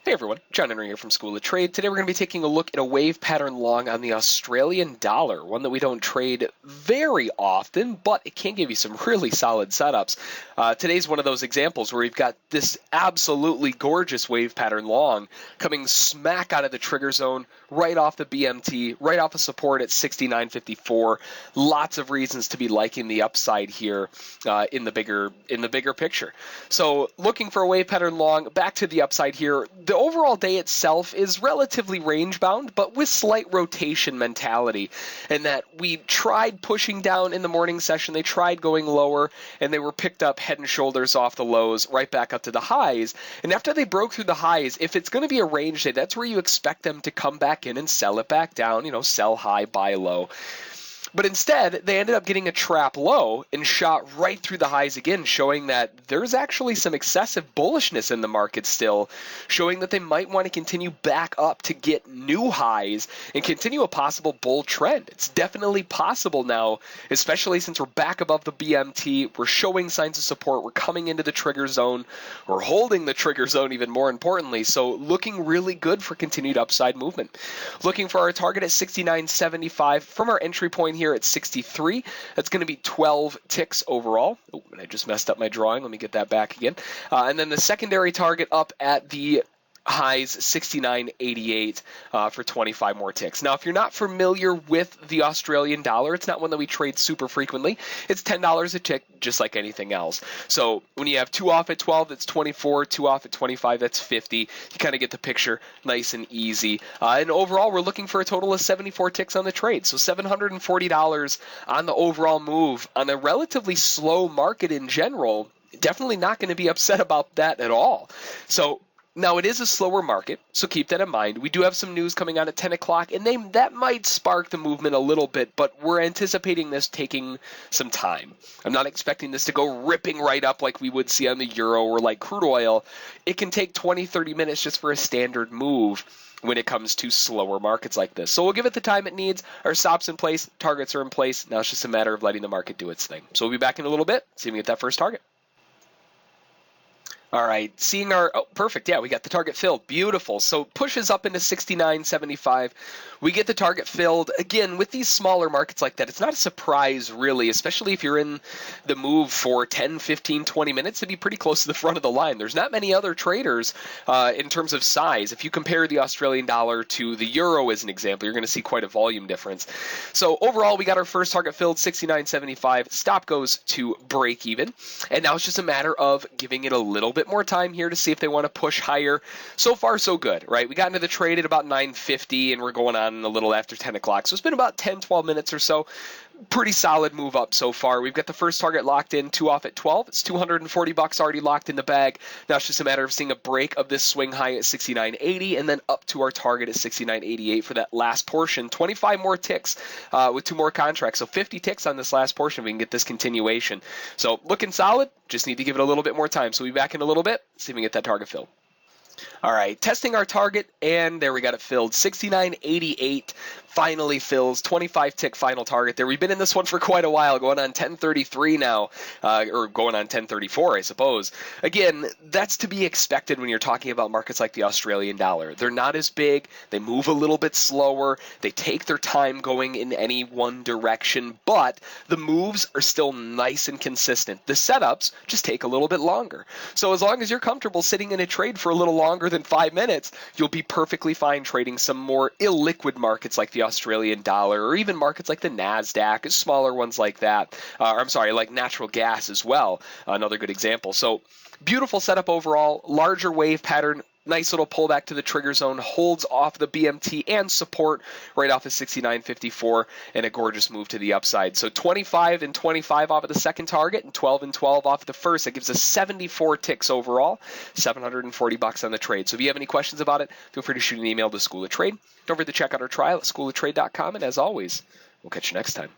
Hey everyone, John Henry here from School of Trade. Today we're going to be taking a look at a wave pattern long on the Australian dollar, one that we don't trade very often, but it can give you some really solid setups. Today's one of those examples where we've got this absolutely gorgeous wave pattern long coming smack out of the trigger zone, right off the BMT, right off of support at 69.54. Lots of reasons to be liking the upside here in the bigger picture. So looking for a wave pattern long, back to the upside here. The overall day itself is relatively range bound, but with slight rotation mentality, in that we tried pushing down in the morning session, they tried going lower, and they were picked up head and shoulders off the lows, right back up to the highs. And after they broke through the highs, if it's going to be a range day, that's where you expect them to come back in and sell it back down, sell high, buy low. But instead, they ended up getting a trap low and shot right through the highs again, showing that there's actually some excessive bullishness in the market still, showing that they might want to continue back up to get new highs and continue a possible bull trend. It's definitely possible now, especially since we're back above the BMT, we're showing signs of support, we're coming into the trigger zone, we're holding the trigger zone even more importantly, so looking really good for continued upside movement. Looking for our target at 69.75 from our entry point here at 63. That's going to be 12 ticks overall. Oh, and I just messed up my drawing. Let me get that back again. And then the secondary target up at the highs 69.88 for 25 more ticks. Now, if you're not familiar with the Australian dollar, it's not one that we trade super frequently. It's $10 a tick, just like anything else. So when you have 2 off at 12, that's 24. 2 off at 25, that's 50. You kind of get the picture, nice and easy. And overall, we're looking for a total of 74 ticks on the trade. So $740 on the overall move on a relatively slow market in general. Definitely not going to be upset about that at all. So now, it is a slower market, so keep that in mind. We do have some news coming out at 10 o'clock, and that might spark the movement a little bit, but we're anticipating this taking some time. I'm not expecting this to go ripping right up like we would see on the euro or like crude oil. It can take 20, 30 minutes just for a standard move when it comes to slower markets like this. So we'll give it the time it needs. Our stops in place, targets are in place. Now it's just a matter of letting the market do its thing. So we'll be back in a little bit, see if we get that first target. All right, seeing our, perfect, yeah, we got the target filled, beautiful. So pushes up into 69.75. We get the target filled. Again, with these smaller markets like that, it's not a surprise really, especially if you're in the move for 10, 15, 20 minutes to be pretty close to the front of the line. There's not many other traders in terms of size. If you compare the Australian dollar to the euro as an example, you're going to see quite a volume difference. So overall, we got our first target filled, 69.75. Stop goes to break even. And now it's just a matter of giving it a little bit more time here to see if they want to push higher. So far, so good, right? We got into the trade at about 9:50, and we're going on a little after 10 o'clock. So it's been about 10, 12 minutes or so. Pretty solid move up so far. We've got the first target locked in, 2 off at 12. It's $240 already locked in the bag. Now it's just a matter of seeing a break of this swing high at 69.80 and then up to our target at 69.88 for that last portion. 25 more ticks with 2 more contracts. So 50 ticks on this last portion. We can get this continuation. So looking solid. Just need to give it a little bit more time. So we'll be back in a little bit. See if we can get that target filled. All right, testing our target, and there we got it filled. 69.88 finally fills. 25 tick final target there. We've been in this one for quite a while, going on 10:33 now, or going on 10:34, I suppose. Again, that's to be expected when you're talking about markets like the Australian dollar. They're not as big. They move a little bit slower. They take their time going in any one direction, but the moves are still nice and consistent. The setups just take a little bit longer. So as long as you're comfortable sitting in a trade for a little longer than 5 minutes, you'll be perfectly fine trading some more illiquid markets like the Australian dollar, or even markets like the NASDAQ, smaller ones like that. Like natural gas as well, another good example. So beautiful setup overall, larger wave pattern, nice little pullback to the trigger zone, holds off the BMT and support right off of 69.54, and a gorgeous move to the upside. So 25 and 25 off of the second target and 12 and 12 off of the first. That gives us 74 ticks overall, $740 on the trade. So if you have any questions about it, feel free to shoot an email to School of Trade. Don't forget to check out our trial at schooloftrade.com, and as always, we'll catch you next time.